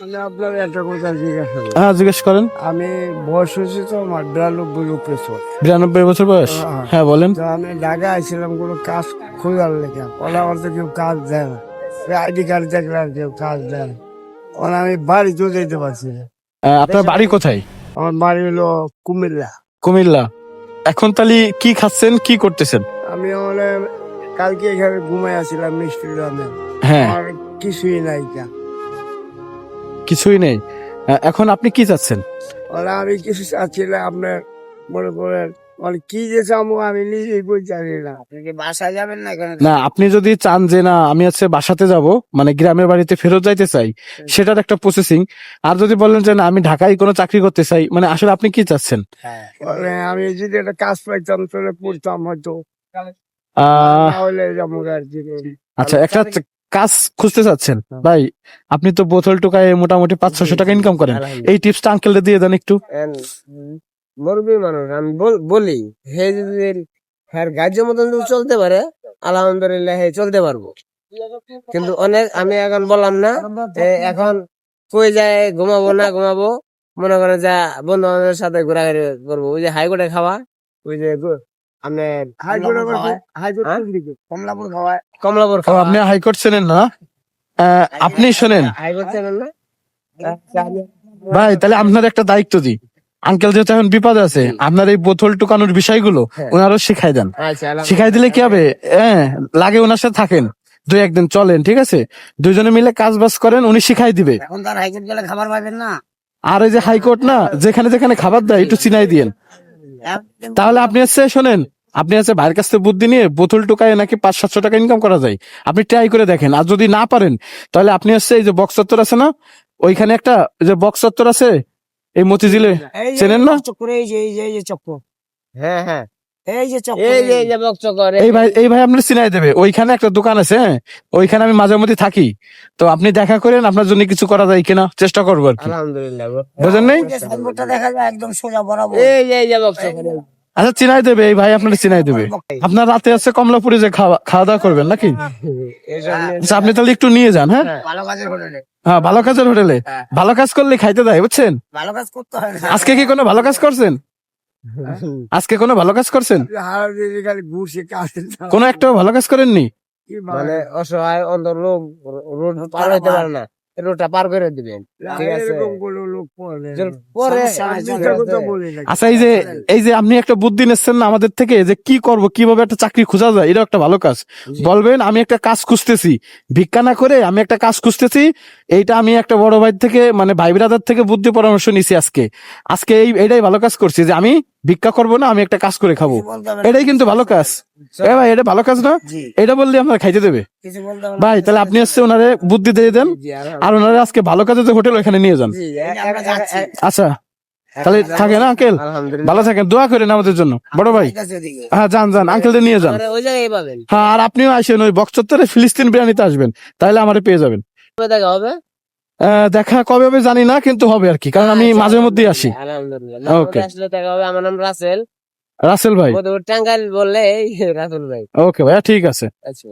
আমি আপনার একটা কথা জিজ্ঞাসা করবো। হ্যাঁ, জিজ্ঞেস করেন। আমি বয়স হয়েছে তো আমার 92 উপরে চলে। 92 বছর বয়স। হ্যাঁ, বলেন। তো আমি ঢাকা আইছিলাম কোনো কাজ খোঁজার লেগে, ওরা আমার তো কেউ কাজ দেয় না। আইডি কার্ড দেখলে আর কেউ কাজ দেয় না। ওরা আমি বাড়িতেও যেতে পারছি না। আপনার বাড়ি কোথায়? আমার বাড়ি হলো কুমিল্লা। কুমিল্লা। এখন তাহলে কি খাচ্ছেন, কি করতেছেন? আমি কালকে এখানে ঘুমাই আসছিলাম মিষ্টি গ্রামে। হ্যাঁ, আমার কিছুই নাই কা। কিছুই নেই। এখন আপনি কি চাচ্ছেন? ওরা আমি কিছু চাচ্ছিলাম আপনার, মনে করেন মানে কি যে চামো আমি নিজেই বই জানি না। আপনি কি বাসায় যাবেন না এখানে? না, আপনি যদি চান যে না আমি হচ্ছে বাসাতে যাব, মানে গ্রামের বাড়িতে ফেরত যাইতে চাই, সেটার একটা প্রসেসিং। আর যদি বলেন যে না আমি ঢাকায় কোনো চাকরি করতে চাই, মানে আসলে আপনি কি চাচ্ছেন? মানে আমি যদি একটা কাজ পাইতাম তাহলে পড়তাম হয়তো, আহ না হলে যাবো আর কি। আচ্ছা, একটা কাজ খুঁজতে চাচ্ছেন ভাই? আপনি তো বোতল টোকায় মোটামুটি 500-600 টাকা ইনকাম করেন। এই টিপসটা আঙ্কেলকে দিয়ে দেন একটু। মুরব্বী মানুষ আমি বলি, হে যদি হ্যাঁ গাজ্য মতন যদি চলতে পারে আলহামদুলিল্লাহ হে চলতে পারবো। কিন্তু অনেক আমি এখন বললাম না, এখন কই যায় ঘুমাবো না ঘুমাবো, মনে করেন যা বন্ধু বান্ধবের সাথে ঘোরাঘুরি করবো। ওই যে হাইকোর্টে খাওয়া, ওই যে আপনার কমলাপুর খাওয়ায়, কমলাপুর ও, আপনি হাইকোর্ট চেনেন না? আপনি শোনেন হাইকোর্ট চেনেন না? ভাই, তাহলে আপনার একটা দায়িত্ব দিই। আঙ্কেল যেহেতু এখন বিপদে আছে, আপনার এই বোতল টুকানোর বিষয়গুলো ওনারও শিখাই দেন। শিখাই দিলে কি হবে, লাগে ওনার সাথে থাকেন, 2-1 দিন চলেন, ঠিক আছে? দুইজনে মিলে কাজ বাজ করেন, উনি শিখাই দিবে। এখন তার হাইকোর্ট গেলে খাবার পাবেন না। আর এই যে হাইকোর্ট না, যেখানে যেখানে খাবার দেয় একটু চিনাই দিয়েন। তাহলে আপনি হচ্ছে শোনেন, আপনি হচ্ছে ভাইয়ের কাছ থেকে বুদ্ধি নিয়ে বোতল টুকায় নাকি 500-700 টাকা ইনকাম করা যায়। আপনি ট্রাই করে দেখেন। আর যদি না পারেন তাহলে আপনি হচ্ছে এই যে বক্স চত্বর আছে না, ওইখানে একটা যে বক্স চত্বর আছে এই মতিঝিলে, চেনেন না? হ্যাঁ হ্যাঁ, এই যে চক্কর, এই ভাই আপনার চিনাই দেবে। ওইখানে একটা দোকান আছে, হ্যাঁ, ওইখানে আমি মাঝে মধ্যে থাকি। তো আপনি দেখা করেন, আপনার জন্য কিছু করা যায় কিনা চেষ্টা করবো আর কি। আলহামদুলিল্লাহ। বুঝেন নাই? দেখা যায় একদম সোজা বরাবর। এই যে চক্কর। আচ্ছা, চিনাই দেবে, এই ভাই আপনার চিনাই দেবে। আপনার রাতে আছে কমলাপুরে যে খাওয়া খাওয়া দাওয়া করবেন নাকি? আচ্ছা, আপনি তাহলে একটু নিয়ে যান। হ্যাঁ, ভালো কাজের হোটেলে। হ্যাঁ, ভালো কাজের হোটেলে। ভালো কাজ করলে খাইতে দেয়, বুঝছেন? ভালো কাজ করতে হয় না। আজকে কি কোনো ভালো কাজ করছেন? আজকে কোনো ভালো কাজ করছেন? খালি ঘুরছে কাজ, কোনো একটা ভালো কাজ করেননি? মানে অসহায় অন্ধ লোক রোড পার হইতে পারে না, রোডটা পার করে দিবেন, ঠিক আছে? পরে আচ্ছা, এই যে আপনি একটা বুদ্ধি নিচ্ছেন না আমাদের থেকে, যে কি করব, কিভাবে একটা চাকরি খোঁজা যায়, এটা একটা ভালো কাজ। বলবেন আমি একটা কাজ খুঁজতেছি, ভিক্ষা না করে আমি একটা কাজ খুঁজতেছি। এইটা আমি একটা বড় ভাই থেকে, মানে ভাই ব্রাদার থেকে বুদ্ধি পরামর্শ নিছি আজকে। আজকে এইটাই ভালো কাজ করছি, যে আমি ভিক্ষা করব না, আমি একটা কাজ করে খাবো। এটাই কিন্তু ভালো কাজ। এ ভাই, এটা ভালো কাজ না? এটা বললে আপনার খাইতে দেবে ভাই। তাহলে আপনি হচ্ছে ওনারে বুদ্ধি দিয়ে দেন, আর ওনারে আজকে ভালো কাজের যে হোটেল ওখানে নিয়ে যান। আচ্ছা, তাহলে থাকে না আঙ্কেল? ভালো থাকেন, দোয়া করেন আমাদের জন্য বড় ভাই। হ্যাঁ, যান যান, আঙ্কেলদের নিয়ে যান। ওই জায়গায় পাবেন। হ্যাঁ, আর আপনিও আসেন ওই বক্স চত্বরে ফিলিস্তিন বিরিয়ানিতে আসবেন, তাহলে আমারে পেয়ে যাবেন। দেখা হবে। দেখা কবে হবে জানি না, কিন্তু হবে আর কি, কারণ আমি মাঝে মধ্যেই আসি। আলহামদুলিল্লাহ, ওকে, আসলে দেখা হবে। আমার নাম রাসেল। রাসেল ভাই। টাঙ্গাইল বললে রাসেল ভাই। ওকে ভাইয়া, ঠিক আছে। আচ্ছা।